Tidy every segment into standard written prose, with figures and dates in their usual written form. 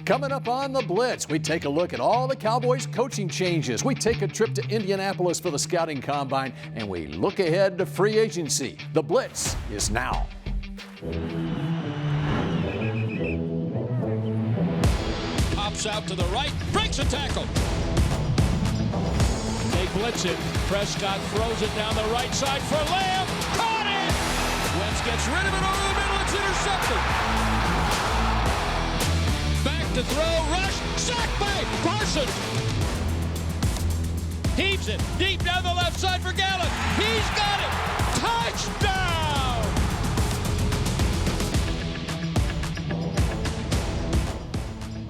Coming up on the Blitz, we take a look at all the Cowboys coaching changes. We take a trip to Indianapolis for the scouting combine, and we look ahead to free agency. The Blitz is now. Pops out to the right, breaks a tackle. They blitz it. Prescott throws it down the right side for Lamb. Caught it! Wentz gets rid of it over the middle. It's intercepted. Back to throw, rush, sacked by Parsons. Heaves it deep down the left side for Gallup. He's got it. Touchdown!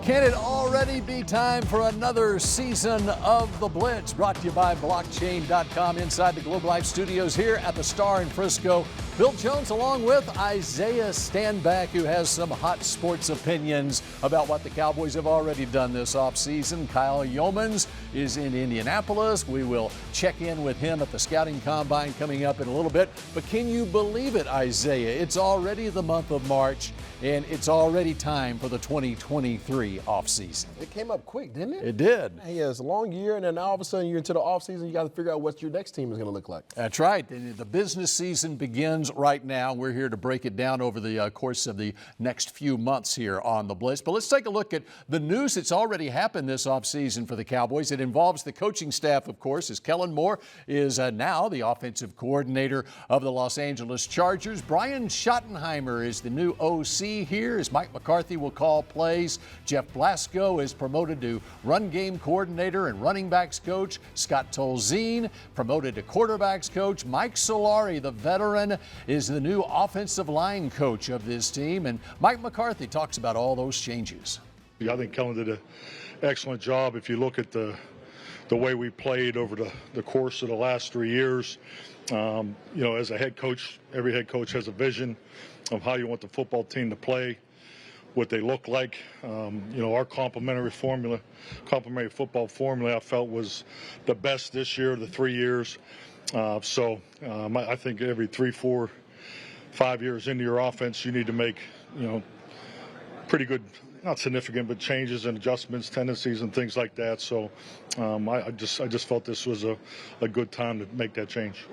Can it already be time for another season of The Blitz? Brought to you by blockchain.com inside the Globe Life studios here at the Star in Frisco. Bill Jones along with Isaiah Stanback, who has some hot sports opinions about what the Cowboys have already done this offseason. Kyle Youmans is in Indianapolis. We will check in with him at the scouting combine coming up in a little bit. But can you believe it, Isaiah? It's already the month of March, and it's already time for the 2023 offseason. It came up quick, didn't it? It did. Yeah, it's a long year, and then all of a sudden you're into the offseason. You got to figure out what your next team is going to look like. That's right. The business season begins right now. We're here to break it down over the course of the next few months here on the Blitz. But let's take a look at the news that's already happened this offseason for the Cowboys. It involves the coaching staff, of course, as Kellen Moore is now the offensive coordinator of the Los Angeles Chargers. Brian Schottenheimer is the new OC here, as Mike McCarthy will call plays. Jeff Blasco is promoted to run game coordinator and running backs coach. Scott Tolzien promoted to quarterbacks coach. Mike Solari, the veteran, is the new offensive line coach of this team. And Mike McCarthy talks about all those changes. I think Kellen did an excellent job. If you look at the way we played over the course of the last 3 years, as a head coach, every head coach has a vision of how you want the football team to play, what they look like. Our complementary football formula I felt was the best this year, the 3 years. I think every 3, 4, 5 years into your offense, you need to make, pretty good, not significant, but changes and adjustments, tendencies, and things like that. So I just felt this was a good time to make that change.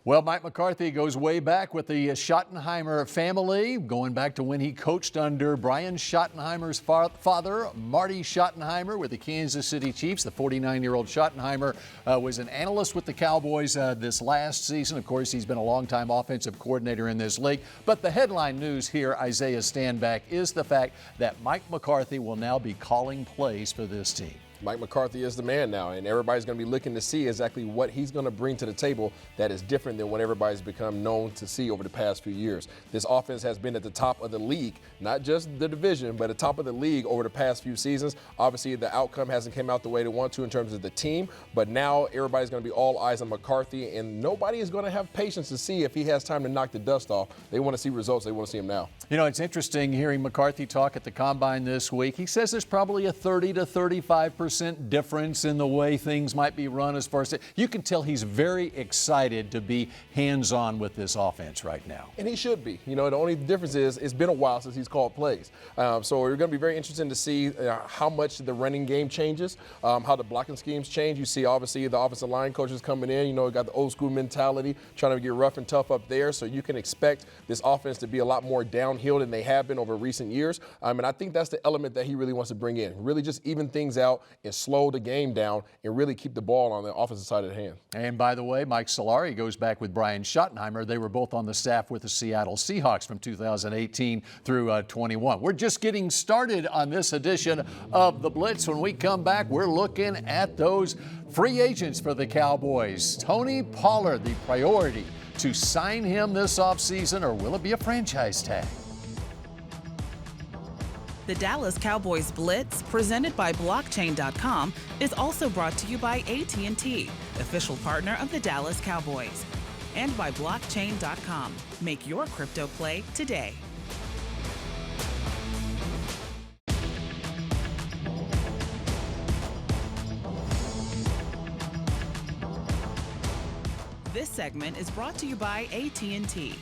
Well, Mike McCarthy goes way back with the Schottenheimer family, going back to when he coached under Brian Schottenheimer's father, Marty Schottenheimer, with the Kansas City Chiefs. The 49-year-old Schottenheimer was an analyst with the Cowboys this last season. Of course, he's been a longtime offensive coordinator in this league. But the headline news here, Isaiah Stanback, is the fact that Mike McCarthy will now be calling plays for this team. Mike McCarthy is the man now, and everybody's going to be looking to see exactly what he's going to bring to the table that is different than what everybody's become known to see over the past few years. This offense has been at the top of the league, not just the division, but at the top of the league over the past few seasons. Obviously, the outcome hasn't come out the way they want to in terms of the team, but now everybody's going to be all eyes on McCarthy, and nobody is going to have patience to see if he has time to knock the dust off. They want to see results. They want to see him now. It's interesting hearing McCarthy talk at the Combine this week. He says there's probably a 30 to 35% difference in the way things might be run as far as you can tell he's very excited to be hands-on with this offense right now. And he should be. The only difference is it's been a while since he's called plays. So we're going to be very interested to see how much the running game changes, how the blocking schemes change. You see, obviously, the offensive line coaches coming in, got the old school mentality, trying to get rough and tough up there. So you can expect this offense to be a lot more downhill than they have been over recent years. And I think that's the element that he really wants to bring in, really just even things out and slow the game down and really keep the ball on the offensive side of the hand. And by the way, Mike Solari goes back with Brian Schottenheimer. They were both on the staff with the Seattle Seahawks from 2018 through 21. We're just getting started on this edition of The Blitz. When we come back, we're looking at those free agents for the Cowboys. Tony Pollard, the priority to sign him this offseason, or will it be a franchise tag? The Dallas Cowboys Blitz, presented by blockchain.com, is also brought to you by AT&T, official partner of the Dallas Cowboys, and by blockchain.com. Make your crypto play today. This segment is brought to you by AT&T.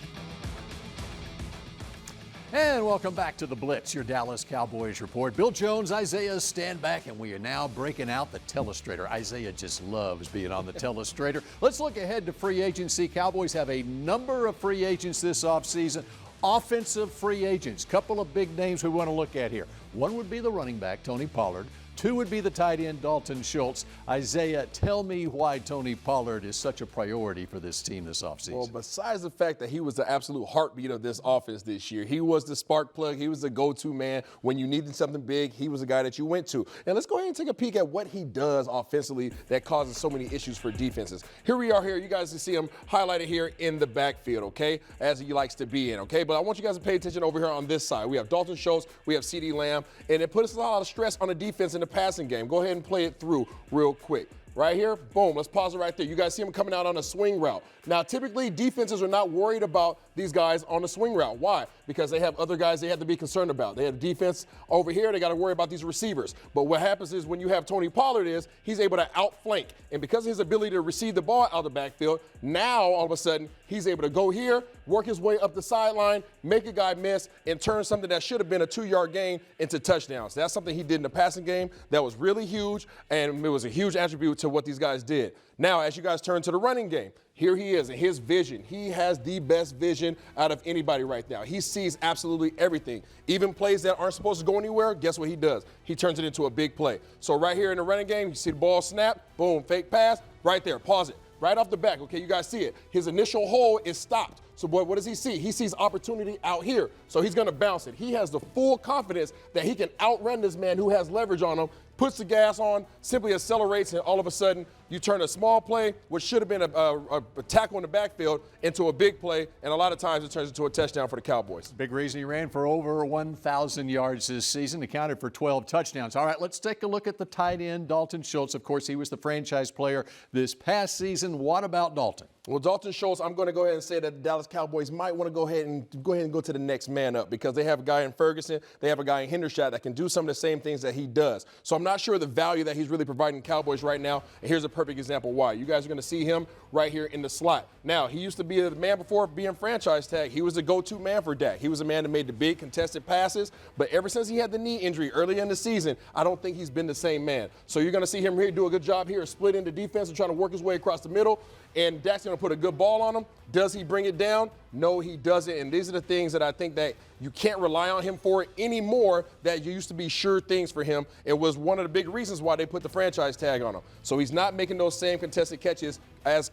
And welcome back to the Blitz, your Dallas Cowboys report. Bill Jones, Isaiah Stanback, and we are now breaking out the telestrator. Isaiah just loves being on the telestrator. Let's look ahead to free agency. Cowboys have a number of free agents this offseason. Offensive free agents, couple of big names we want to look at here. One would be the running back, Tony Pollard. Two would be the tight end, Dalton Schultz. Isaiah, tell me why Tony Pollard is such a priority for this team this offseason. Well, besides the fact that he was the absolute heartbeat of this offense this year, he was the spark plug. He was the go-to man. When you needed something big, he was the guy that you went to. And let's go ahead and take a peek at what he does offensively that causes so many issues for defenses. Here we are here. You guys can see him highlighted here in the backfield, okay, as he likes to be in, okay? But I want you guys to pay attention over here on this side. We have Dalton Schultz. We have CeeDee Lamb. And it puts a lot of stress on the defense in the passing game. Go ahead and play it through real quick. Right here, boom, let's pause it right there. You guys see him coming out on a swing route. Now, typically, defenses are not worried about these guys on the swing route. Why? Because they have other guys they have to be concerned about. They have defense over here. They got to worry about these receivers. But what happens is when you have Tony Pollard he's able to outflank. And because of his ability to receive the ball out of the backfield, now, all of a sudden, he's able to go here, work his way up the sideline, make a guy miss, and turn something that should have been a 2-yard gain into touchdowns. That's something he did in the passing game that was really huge, and it was a huge attribute to what these guys did. Now, as you guys turn to the running game, here he is, and his vision. He has the best vision out of anybody right now. He sees absolutely everything. Even plays that aren't supposed to go anywhere, guess what he does? He turns it into a big play. So right here in the running game, you see the ball snap, boom, fake pass, right there, pause it. Right off the back, okay, you guys see it. His initial hole is stopped. So what does he see? He sees opportunity out here. So he's going to bounce it. He has the full confidence that he can outrun this man who has leverage on him, puts the gas on, simply accelerates, and all of a sudden you turn a small play, which should have been a tackle in the backfield, into a big play, and a lot of times it turns into a touchdown for the Cowboys. Big reason he ran for over 1,000 yards this season, accounted for 12 touchdowns. All right, let's take a look at the tight end, Dalton Schultz. Of course, he was the franchise player this past season. What about Dalton? Well, Dalton Schultz, I'm going to go ahead and say that the Dallas Cowboys might want to go ahead and go to the next man up because they have a guy in Ferguson, they have a guy in Hendershot that can do some of the same things that he does. So I'm not sure the value that he's really providing Cowboys right now. And here's a perfect example why. You guys are going to see him right here in the slot. Now, he used to be the man before being franchise tag. He was the go-to man for Dak. He was a man that made the big contested passes. But ever since he had the knee injury early in the season, I don't think he's been the same man. So you're going to see him here do a good job here, split into defense and trying to work his way across the middle. And Dak's going to put a good ball on him. Does he bring it down? No, he doesn't. And these are the things that I think that you can't rely on him for anymore that used to be sure things for him. It was one of the big reasons why they put the franchise tag on him. So he's not making those same contested catches as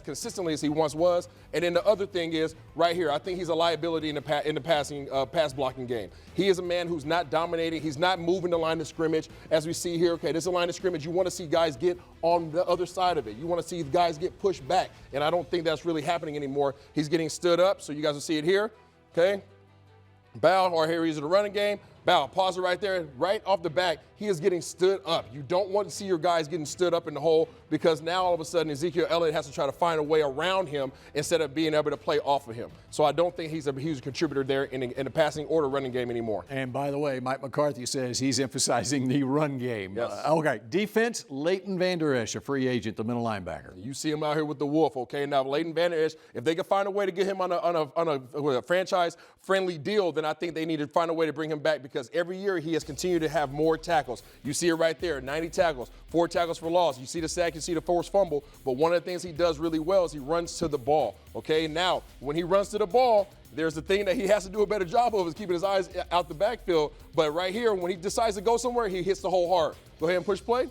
consistently as he once was. And then the other thing is right here, I think he's a liability in the pass blocking game. He is a man who's not dominating. He's not moving the line of scrimmage. As we see here, okay, this is a line of scrimmage. You want to see guys get on the other side of it. You want to see guys get pushed back. And I don't think that's really happening anymore. He's getting stood up, so you guys will see it here, okay? Bow, or here he's in the running game. Bow, pause it right there. Right off the back, he is getting stood up. You don't want to see your guys getting stood up in the hole because now all of a sudden Ezekiel Elliott has to try to find a way around him instead of being able to play off of him. So I don't think he's a huge contributor there in the passing or the running game anymore. And by the way, Mike McCarthy says he's emphasizing the run game. Yes. Okay, defense, Leighton Vander Esch, a free agent, the middle linebacker. You see him out here with the Wolf, okay? Now, Leighton Vander Esch, if they can find a way to get him on a franchise-friendly deal, then I think they need to find a way to bring him back because every year he has continued to have more tackles. You see it right there, 90 tackles, 4 tackles for loss. You see the sack, you see the forced fumble, but one of the things he does really well is he runs to the ball, okay? Now, when he runs to the ball, there's the thing that he has to do a better job of is keeping his eyes out the backfield. But right here, when he decides to go somewhere, he hits the hole hard. Go ahead and push play.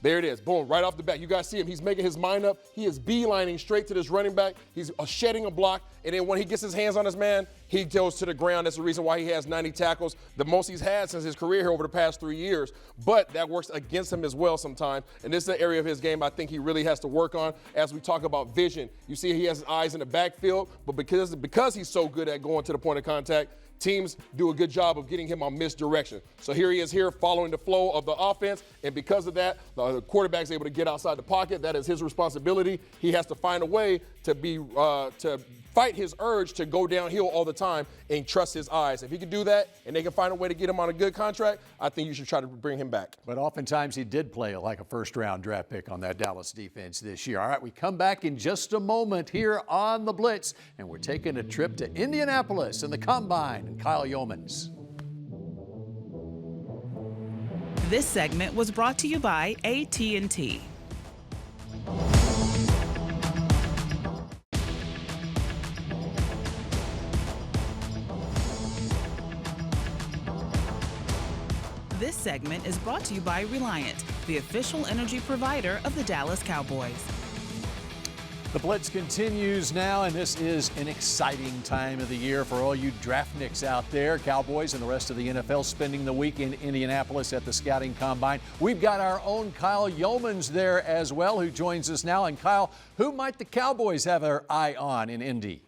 There it is. Boom, right off the bat. You guys see him. He's making his mind up. He is beelining straight to this running back. He's shedding a block. And then when he gets his hands on his man, he goes to the ground. That's the reason why he has 90 tackles, the most he's had since his career here over the past 3 years. But that works against him as well sometimes. And this is an area of his game I think he really has to work on as we talk about vision. You see he has his eyes in the backfield, but because he's so good at going to the point of contact, teams do a good job of getting him on misdirection. So here he is here following the flow of the offense, and because of that, the quarterback's able to get outside the pocket. That is his responsibility. He has to find a way to fight his urge to go downhill all the time and trust his eyes. If he can do that and they can find a way to get him on a good contract, I think you should try to bring him back. But oftentimes he did play like a first-round draft pick on that Dallas defense this year. All right, we come back in just a moment here on the Blitz, and we're taking a trip to Indianapolis and the Combine and Kyle Youmans. This segment was brought to you by AT&T. This segment is brought to you by Reliant, the official energy provider of the Dallas Cowboys. The Blitz continues now, and this is an exciting time of the year for all you draftnicks out there. Cowboys and the rest of the NFL spending the week in Indianapolis at the Scouting Combine. We've got our own Kyle Youmans there as well, who joins us now. And Kyle, who might the Cowboys have their eye on in Indy?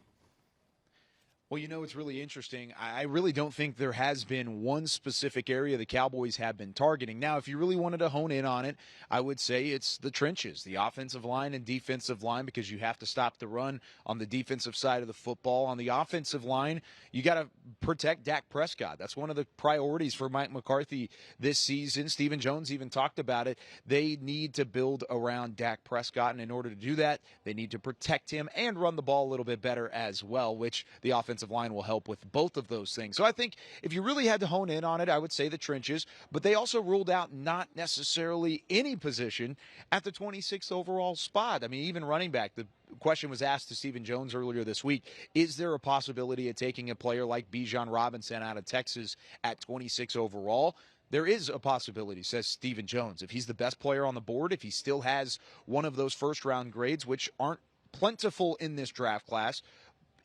Well, you know, it's really interesting. I really don't think there has been one specific area the Cowboys have been targeting. Now, if you really wanted to hone in on it, I would say it's the trenches, the offensive line and defensive line, because you have to stop the run on the defensive side of the football. On the offensive line, you got to protect Dak Prescott. That's one of the priorities for Mike McCarthy this season. Stephen Jones even talked about it. They need to build around Dak Prescott, and in order to do that, they need to protect him and run the ball a little bit better as well, which the offensive line will help with both of those things. So I think if you really had to hone in on it, I would say the trenches, but they also ruled out not necessarily any position at the 26th overall spot. I mean, even running back, the question was asked to Stephen Jones earlier this week, is there a possibility of taking a player like Bijan Robinson out of Texas at 26 overall? There is a possibility, says Stephen Jones. If he's the best player on the board, if he still has one of those first-round grades, which aren't plentiful in this draft class,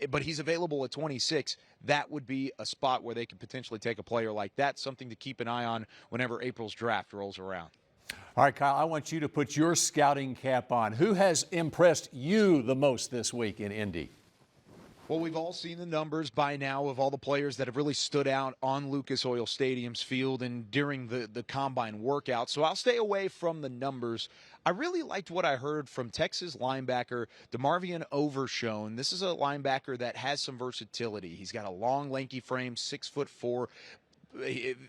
but he's available at 26, that would be a spot where they could potentially take a player like that, something to keep an eye on whenever April's draft rolls around. All right, Kyle, I want you to put your scouting cap on. Who has impressed you the most this week in Indy? Well, we've all seen the numbers by now of all the players that have really stood out on Lucas Oil Stadium's field and during the Combine workout, so I'll stay away from the numbers. I really liked what I heard from Texas linebacker DeMarvion Overshown. This is a linebacker that has some versatility. He's got a long, lanky frame, 6'4".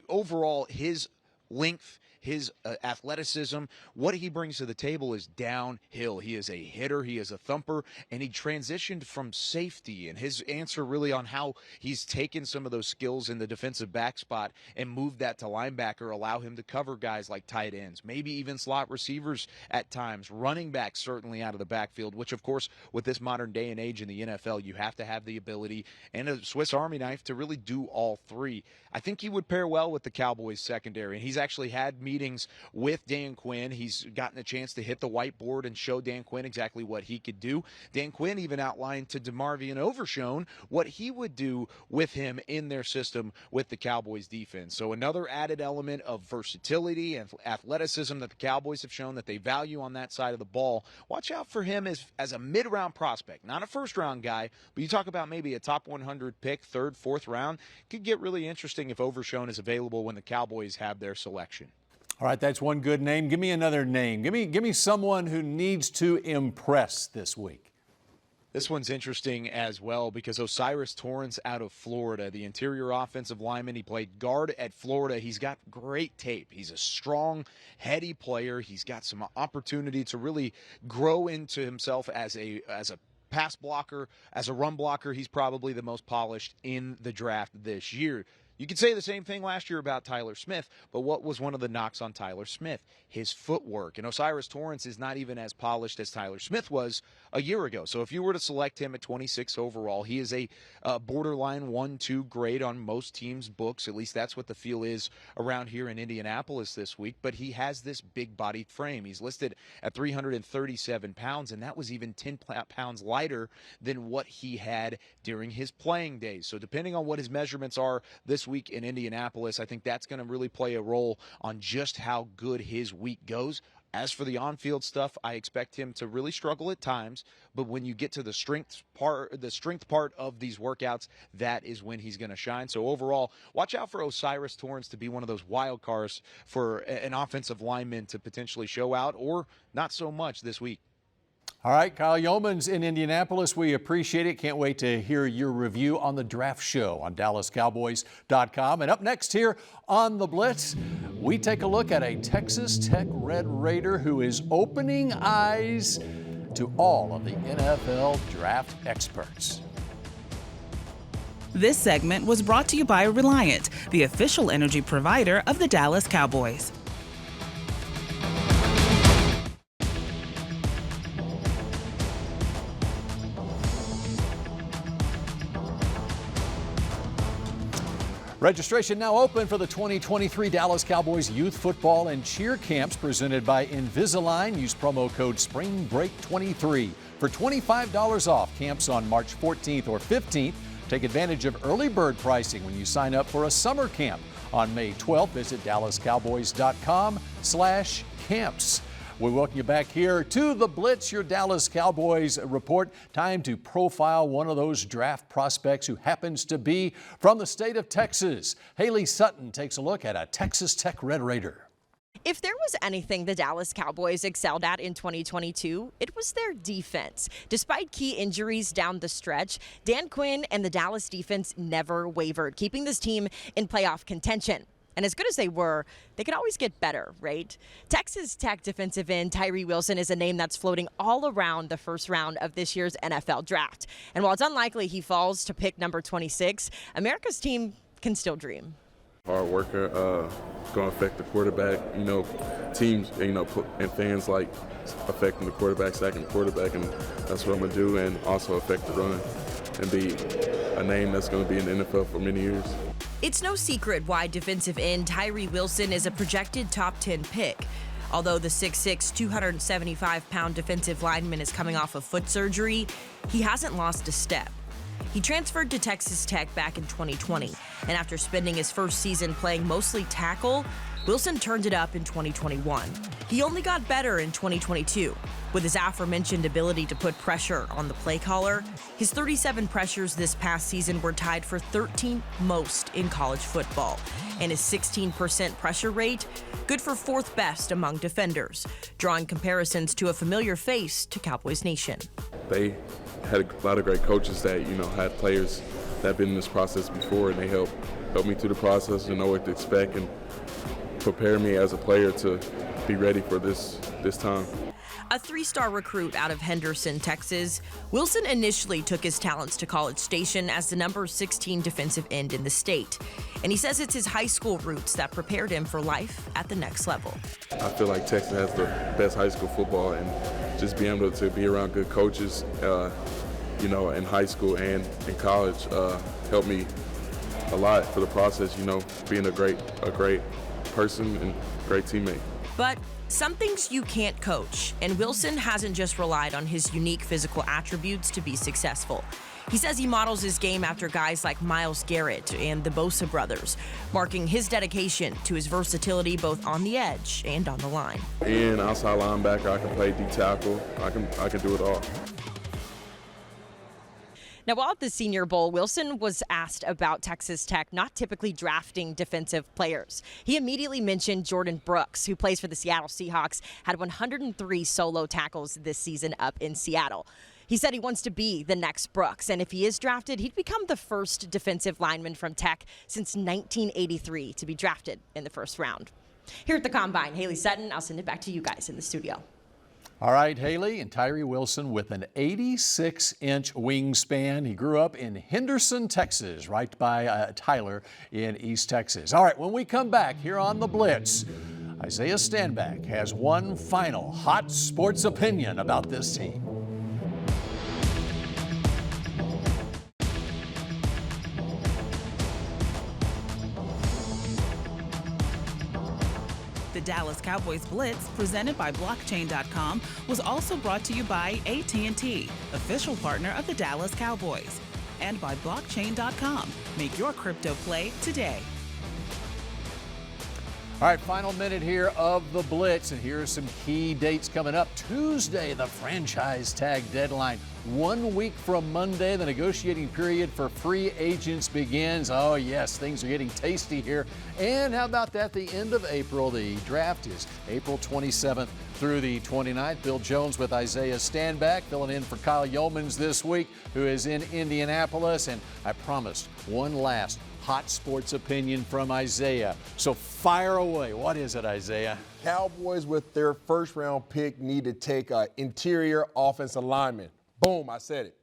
Overall, his length, his athleticism, what he brings to the table is downhill. He is a hitter, he is a thumper, and he transitioned from safety. And his answer really on how he's taken some of those skills in the defensive back spot and moved that to linebacker, allow him to cover guys like tight ends, maybe even slot receivers at times, running backs certainly out of the backfield, which of course with this modern day and age in the NFL, you have to have the ability and a Swiss Army knife to really do all three. I think he would pair well with the Cowboys secondary, and he's actually had meetings with Dan Quinn. He's gotten a chance to hit the whiteboard and show Dan Quinn exactly what he could do. Dan Quinn even outlined to DeMarvion Overshown what he would do with him in their system with the Cowboys defense. So another added element of versatility and athleticism that the Cowboys have shown that they value on that side of the ball. Watch out for him as a mid-round prospect, not a first-round guy, but you talk about maybe a top 100 pick, third, fourth round. Could get really interesting if Overshown is available when the Cowboys have their selection. All right, that's one good name. Give me another name. Give me someone who needs to impress this week. This one's interesting as well because Osiris Torrance out of Florida, the interior offensive lineman. He played guard at Florida. He's got great tape. He's a strong, heady player. He's got some opportunity to really grow into himself as a pass blocker, as a run blocker. He's probably the most polished in the draft this year. You could say the same thing last year about Tyler Smith, but what was one of the knocks on Tyler Smith? His footwork. And Osiris Torrance is not even as polished as Tyler Smith was a year ago. So if you were to select him at 26 overall, he is a borderline 1-2 grade on most teams' books. At least that's what the feel is around here in Indianapolis this week. But he has this big-bodied frame. He's listed at 337 pounds, and that was even 10 pounds lighter than what he had during his playing days. So depending on what his measurements are this week in Indianapolis, I think that's going to really play a role on just how good his week goes. As for the on-field stuff, I expect him to really struggle at times, but when you get to the strength part of these workouts, that is when he's going to shine. So overall, watch out for Osiris Torrance to be one of those wild cards for an offensive lineman to potentially show out, or not so much this week. All right, Kyle Youmans in Indianapolis. We appreciate it. Can't wait to hear your review on the draft show on DallasCowboys.com. And up next here on The Blitz, we take a look at a Texas Tech Red Raider who is opening eyes to all of the NFL draft experts. This segment was brought to you by Reliant, the official energy provider of the Dallas Cowboys. Registration now open for the 2023 Dallas Cowboys youth football and cheer camps presented by Invisalign. Use promo code SPRINGBREAK23 for $25 off. Camps on March 14th or 15th. Take advantage of early bird pricing when you sign up for a summer camp on May 12th. Visit DallasCowboys.com/camps. We welcome you back here to the Blitz, your Dallas Cowboys report. Time to profile one of those draft prospects who happens to be from the state of Texas. Haley Sutton takes a look at a Texas Tech Red Raider. If there was anything the Dallas Cowboys excelled at in 2022, it was their defense. Despite key injuries down the stretch, Dan Quinn and the Dallas defense never wavered, keeping this team in playoff contention. And as good as they were, they could always get better, right? Texas Tech defensive end Tyree Wilson is a name that's floating all around the first round of this year's NFL draft. And while it's unlikely he falls to pick number 26, America's team can still dream. Hard worker, going to affect the quarterback. You know, teams, and fans like affecting the quarterback, sacking the quarterback, and that's what I'm going to do, and also affect the run and be a name that's going to be in the NFL for many years. It's no secret why defensive end Tyree Wilson is a projected top 10 pick. Although the 6'6", 275-pound defensive lineman is coming off of foot surgery, he hasn't lost a step. He transferred to Texas Tech back in 2020, and after spending his first season playing mostly tackle, Wilson turned it up in 2021. He only got better in 2022. With his aforementioned ability to put pressure on the play caller, his 37 pressures this past season were tied for 13th most in college football, and his 16% pressure rate, good for 4th best among defenders, drawing comparisons to a familiar face to Cowboys Nation. They had a lot of great coaches that, had players that have been in this process before, and they helped me through the process and know what to expect and prepare me as a player to be ready for this time. A 3-star recruit out of Henderson, Texas, Wilson initially took his talents to College Station as the number 16 defensive end in the state. And he says it's his high school roots that prepared him for life at the next level. I feel like Texas has the best high school football, and just being able to be around good coaches, in high school and in college helped me a lot for the process, being a great person and great teammate. But some things you can't coach, and Wilson hasn't just relied on his unique physical attributes to be successful. He says he models his game after guys like Myles Garrett and the Bosa brothers, marking his dedication to his versatility both on the edge and on the line. And outside linebacker, I can play D tackle. I can do it all. Now, while at the Senior Bowl, Wilson was asked about Texas Tech not typically drafting defensive players. He immediately mentioned Jordan Brooks, who plays for the Seattle Seahawks, had 103 solo tackles this season up in Seattle. He said he wants to be the next Brooks, and if he is drafted, he'd become the first defensive lineman from Tech since 1983 to be drafted in the first round. Here at the Combine, Haley Sutton, I'll send it back to you guys in the studio. All right, Haley, and Tyree Wilson with an 86-inch wingspan. He grew up in Henderson, Texas, right by Tyler in East Texas. All right, when we come back here on The Blitz, Isaiah Stanback has one final hot sports opinion about this team. The Dallas Cowboys Blitz, presented by Blockchain.com, was also brought to you by AT&T, official partner of the Dallas Cowboys, and by Blockchain.com. Make your crypto play today. All right, final minute here of the Blitz, and here are some key dates coming up. Tuesday, the franchise tag deadline. 1 week from Monday, the negotiating period for free agents begins. Oh yes, things are getting tasty here. And how about that, the end of April? The draft is April 27th through the 29th. Bill Jones with Isaiah Stanback filling in for Kyle Youmans this week, who is in Indianapolis. And I promised one last hot sports opinion from Isaiah. So fire away. What is it, Isaiah? Cowboys with their first-round pick need to take an interior offensive lineman. Boom, I said it.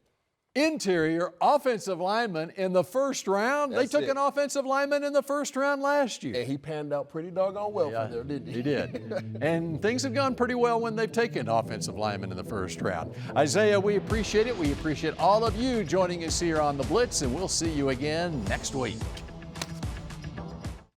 Interior offensive lineman in the first round. That's they took it. an offensive lineman in the first round last year. And he panned out pretty doggone well from there, didn't he? He did. And things have gone pretty well when they've taken offensive linemen in the first round. Isaiah, we appreciate it. We appreciate all of you joining us here on The Blitz, and we'll see you again next week.